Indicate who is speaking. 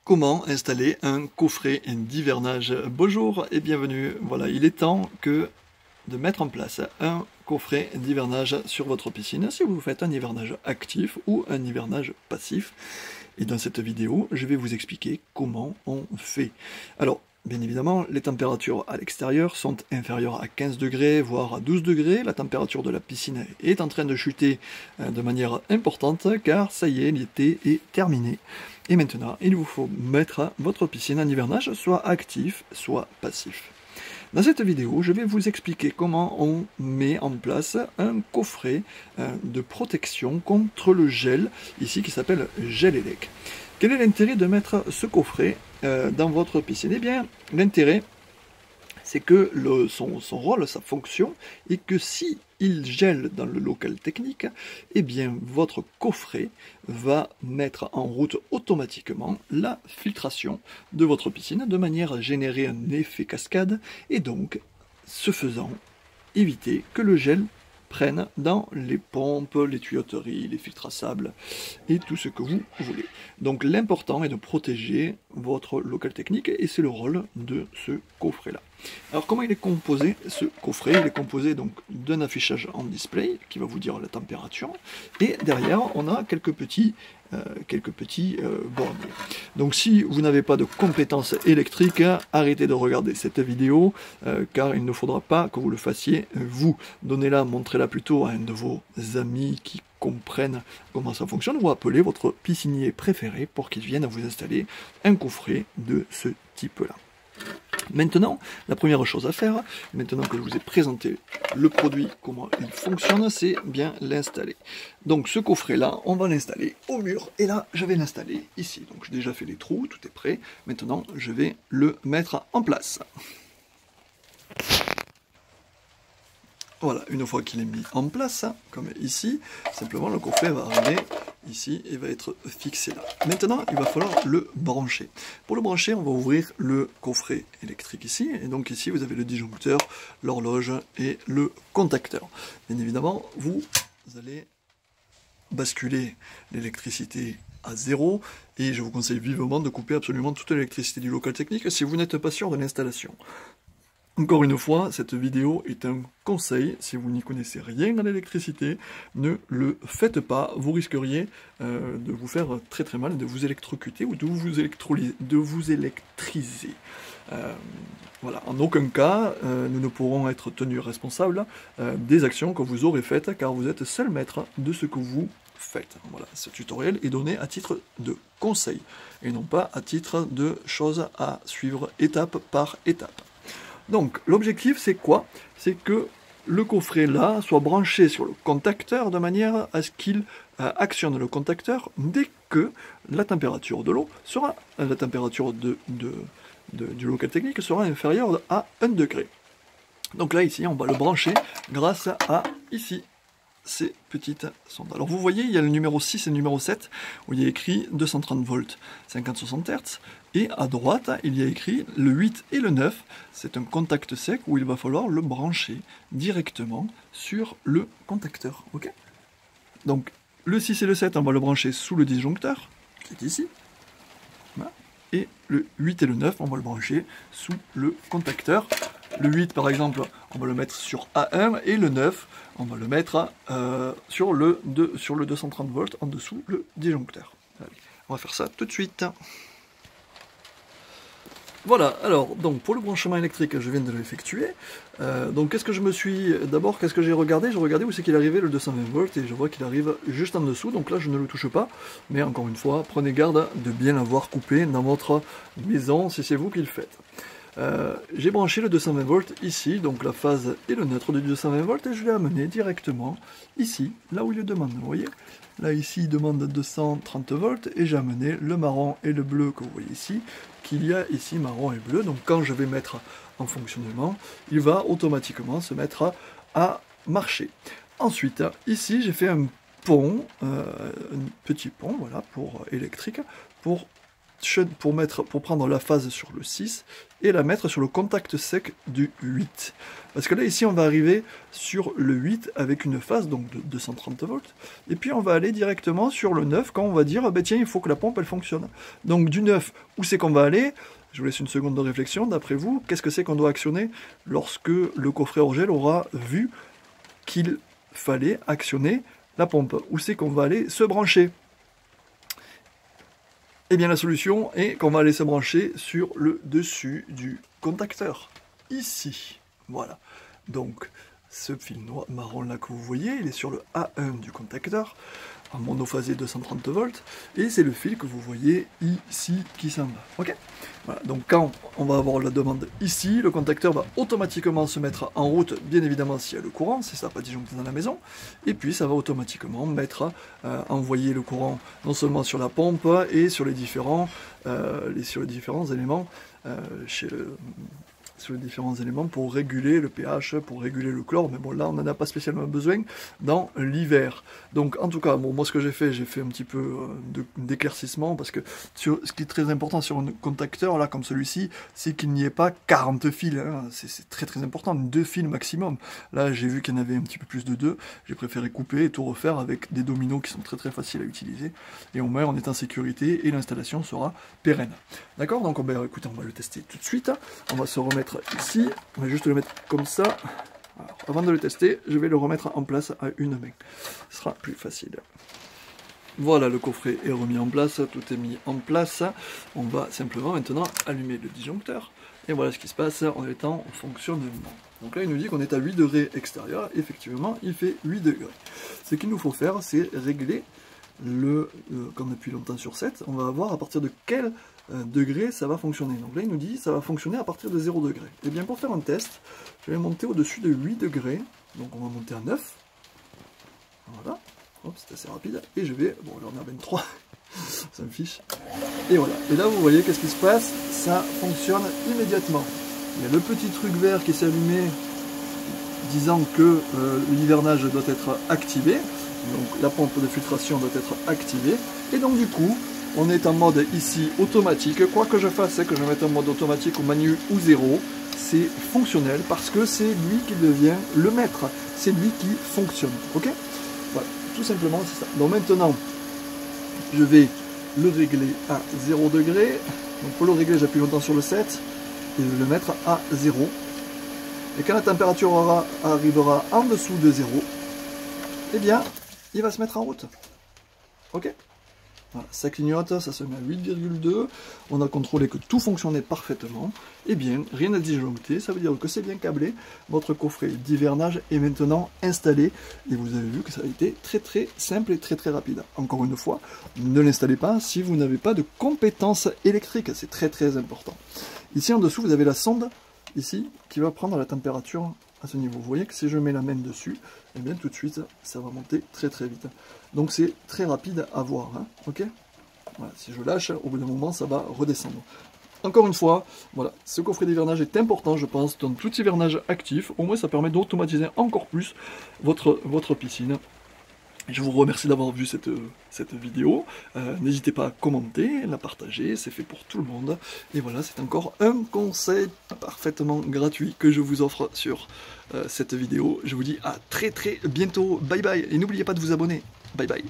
Speaker 1: Comment installer un coffret d'hivernage? Bonjour et bienvenue. Voilà, il est temps de mettre en place un coffret d'hivernage sur votre piscine si vous faites un hivernage actif ou un hivernage passif. Et dans cette vidéo, je vais vous expliquer comment on fait. Alors, bien évidemment, les températures à l'extérieur sont inférieures à 15 degrés, voire à 12 degrés. La température de la piscine est en train de chuter de manière importante, car ça y est, l'été est terminé. Et maintenant, il vous faut mettre votre piscine en hivernage, soit actif, soit passif. Dans cette vidéo, je vais vous expliquer comment on met en place un coffret de protection contre le gel, ici qui s'appelle Gelelec. Quel est l'intérêt de mettre ce coffret dans votre piscine? Eh bien, l'intérêt, c'est que son rôle, sa fonction, est que si il gèle dans le local technique, eh bien votre coffret va mettre en route automatiquement la filtration de votre piscine de manière à générer un effet cascade et donc, ce faisant, éviter que le gel prenne dans les pompes, les tuyauteries, les filtres à sable et tout ce que vous voulez. Donc l'important est de protéger votre local technique et c'est le rôle de ce coffret-là. Alors comment il est composé ce coffret? Il est composé donc d'un affichage en display qui va vous dire la température et derrière on a quelques petits borniers. Donc si vous n'avez pas de compétences électriques, arrêtez de regarder cette vidéo car il ne faudra pas que vous le fassiez vous. Donnez-la, montrez-la plutôt à un de vos amis qui comprennent comment ça fonctionne ou appelez votre piscinier préféré pour qu'il vienne vous installer un coffret de ce type-là. Maintenant, la première chose à faire, maintenant que je vous ai présenté le produit, comment il fonctionne, c'est bien l'installer. Donc ce coffret-là, on va l'installer au mur, et là, je vais l'installer ici. Donc j'ai déjà fait les trous, tout est prêt. Maintenant, je vais le mettre en place. Voilà, une fois qu'il est mis en place, comme ici, simplement le coffret va arriver ici et va être fixé là. Maintenant, il va falloir le brancher. Pour le brancher, on va ouvrir le coffret électrique ici, et donc ici vous avez le disjoncteur, l'horloge et le contacteur. Bien évidemment, vous allez basculer l'électricité à 0, et je vous conseille vivement de couper absolument toute l'électricité du local technique si vous n'êtes pas sûr de l'installation. Encore une fois, cette vidéo est un conseil. Si vous n'y connaissez rien à l'électricité, ne le faites pas. Vous risqueriez de vous faire très très mal, de vous électrocuter ou de vous électriser. Voilà. En aucun cas, nous ne pourrons être tenus responsables des actions que vous aurez faites, car vous êtes seul maître de ce que vous faites. Voilà. Ce tutoriel est donné à titre de conseil, et non pas à titre de choses à suivre étape par étape. Donc l'objectif c'est quoi? C'est que le coffret là soit branché sur le contacteur de manière à ce qu'il actionne le contacteur dès que la température de l'eau sera, la température du local technique sera inférieure à 1 degré. Donc là ici on va le brancher grâce à ici ces petites sondes. Alors vous voyez, il y a le numéro 6 et le numéro 7 où il y a écrit 230 volts 50-60 Hz et à droite il y a écrit le 8 et le 9, c'est un contact sec où il va falloir le brancher directement sur le contacteur. Ok, donc le 6 et le 7 on va le brancher sous le disjoncteur qui est ici. Voilà. Et le 8 et le 9 on va le brancher sous le contacteur. Le 8 par exemple on va le mettre sur A1 et le 9 on va le mettre sur le 230 volts en dessous le disjoncteur. Allez, on va faire ça tout de suite. Voilà, alors donc pour le branchement électrique je viens de l'effectuer. Donc qu'est-ce que je me suis... D'abord qu'est-ce que j'ai regardé? J'ai regardé où c'est qu'il arrivait le 220 volts et je vois qu'il arrive juste en dessous, donc là je ne le touche pas. Mais encore une fois, prenez garde de bien l'avoir coupé dans votre maison si c'est vous qui le faites. J'ai branché le 220 volts ici, donc la phase et le neutre du 220 volts, et je l'ai amené directement ici, là où il le demande, vous voyez. Là ici il demande 230 volts, et j'ai amené le marron et le bleu que vous voyez ici, qu'il y a ici marron et bleu, donc quand je vais mettre en fonctionnement, il va automatiquement se mettre à marcher. Ensuite, ici j'ai fait un pont, un petit pont, voilà, pour électrique, pour pour prendre la phase sur le 6 et la mettre sur le contact sec du 8. Parce que là, ici, on va arriver sur le 8 avec une phase donc de 230 volts. Et puis, on va aller directement sur le 9 quand on va dire, bah, tiens, il faut que la pompe, elle fonctionne. Donc, du 9, où c'est qu'on va aller? Je vous laisse une seconde de réflexion. D'après vous, qu'est-ce que c'est qu'on doit actionner lorsque le coffret Orgel aura vu qu'il fallait actionner la pompe? Où c'est qu'on va aller se brancher? Eh bien, la solution est qu'on va aller se brancher sur le dessus du contacteur. Ici. Voilà. Donc, ce fil noir marron là que vous voyez, il est sur le A1 du contacteur, en monophasé 230 volts, et c'est le fil que vous voyez ici qui s'en va. Ok? Voilà. Donc, quand on va avoir la demande ici, le contacteur va automatiquement se mettre en route, bien évidemment s'il y a le courant, si ça n'a pas disjoncté dans la maison, et puis ça va automatiquement envoyer le courant non seulement sur la pompe et sur les différents éléments sur les différents éléments pour réguler le pH, pour réguler le chlore, mais bon là on n'en a pas spécialement besoin dans l'hiver. Donc en tout cas, bon, moi ce que j'ai fait un petit peu d'éclaircissement, parce que ce qui est très important sur un contacteur là comme celui-ci, c'est qu'il n'y ait pas 40 fils, hein. C'est très très important, 2 fils maximum. Là j'ai vu qu'il y en avait un petit peu plus de 2, j'ai préféré couper et tout refaire avec des dominos qui sont très très faciles à utiliser, et au moins on est en sécurité et l'installation sera pérenne. D'accord? Donc écoutez, on va le tester tout de suite, on va se remettre ici, on va juste le mettre comme ça. Alors, avant de le tester, je vais le remettre en place à une main, ce sera plus facile. Voilà, le coffret est remis en place, tout est mis en place. On va simplement maintenant allumer le disjoncteur, et voilà ce qui se passe en étant en fonctionnement. Donc là il nous dit qu'on est à 8 degrés extérieur, effectivement il fait 8 degrés. Ce qu'il nous faut faire, c'est régler quand on appuie longtemps sur 7, on va voir à partir de quel degré ça va fonctionner. Donc là il nous dit ça va fonctionner à partir de 0 degré. Et bien pour faire un test, je vais monter au-dessus de 8 degrés, donc on va monter à 9, voilà, c'est assez rapide, et je vais, bon là on est à 23, ça me fiche, et voilà, et là vous voyez qu'est-ce qui se passe, ça fonctionne immédiatement. Il y a le petit truc vert qui s'est allumé disant que l'hivernage doit être activé, donc la pompe de filtration doit être activée, et donc du coup on est en mode ici automatique. Quoi que je fasse, que je mette en mode automatique ou manuel ou 0, c'est fonctionnel parce que c'est lui qui devient le maître, c'est lui qui fonctionne. Ok? Voilà, tout simplement c'est ça. Donc maintenant je vais le régler à 0 degré. Donc pour le régler, j'appuie longtemps sur le 7 et je vais le mettre à 0. Et quand la température arrivera en dessous de 0, eh bien il va se mettre en route. Ok? Voilà, ça clignote, ça se met à 8,2, on a contrôlé que tout fonctionnait parfaitement, et bien, rien à disjoncter, ça veut dire que c'est bien câblé, votre coffret d'hivernage est maintenant installé, et vous avez vu que ça a été très très simple et très très rapide. Encore une fois, ne l'installez pas si vous n'avez pas de compétences électriques, c'est très très important. Ici en dessous, vous avez la sonde, ici, qui va prendre la température à ce niveau. Vous voyez que si je mets la main dessus, et bien tout de suite, ça va monter très très vite. Donc c'est très rapide à voir, hein, ok? Voilà, si je lâche, au bout d'un moment, ça va redescendre. Encore une fois, voilà, ce coffret d'hivernage est important, je pense, dans tout hivernage actif. Au moins, ça permet d'automatiser encore plus votre piscine. Je vous remercie d'avoir vu cette vidéo. N'hésitez pas à commenter, la partager, c'est fait pour tout le monde. Et voilà, c'est encore un conseil parfaitement gratuit que je vous offre sur cette vidéo. Je vous dis à très très bientôt. Bye bye. Et n'oubliez pas de vous abonner. Bye bye.